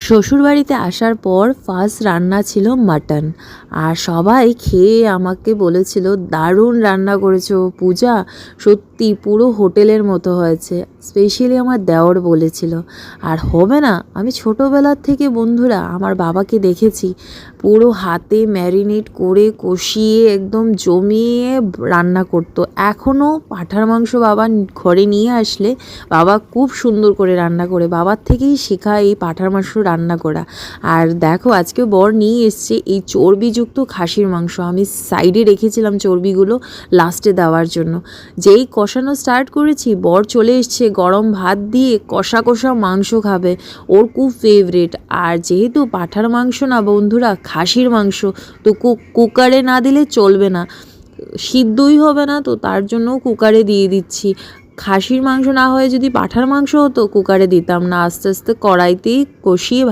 শ্বশুরবাড়িতে আসার পর ফার্স্ট রান্না ছিল মাটন। আর সবাই খেয়ে আমাকে বলেছিল দারুণ রান্না করেছো পূজা, সত্যি পুরো হোটেলের মতো হয়েছে। স্পেশালি আমার দেওর বলেছিল। আর হবে না, আমি ছোটোবেলার থেকে বন্ধুরা আমার বাবাকে দেখেছি পুরো হাতে ম্যারিনেট করে কষিয়ে একদম জমিয়ে রান্না করতো। এখনও পাঁঠার মাংস বাবা ঘরে নিয়ে আসলে বাবা খুব সুন্দর করে রান্না করে, বাবার থেকেই শেখা এই পাঁঠার মাংস রান্না করা। আর দেখো আজকে বর নিয়ে এসছে এই চর্বিযুক্ত খাসির মাংস। আমি সাইডে রেখেছিলাম চর্বিগুলো লাস্টে দেওয়ার জন্য। যেই কষানো স্টার্ট করেছি বর চলে এসছে গরম ভাত দিয়ে, কষা কষা মাংস খাবে, ওর খুব ফেভারিট। আর যেহেতু পাঁঠার মাংস না বন্ধুরা, খাসির মাংস, তো কুকারে না দিলে চলবে না, সিদ্ধই হবে না, তো তার জন্য কুকারে দিয়ে দিচ্ছি। খাসির মাংস না হয়ে যদি পাঁঠার মাংস হতো কুকারে দিতাম না, আস্তে আস্তে কড়াইতেই কষিয়ে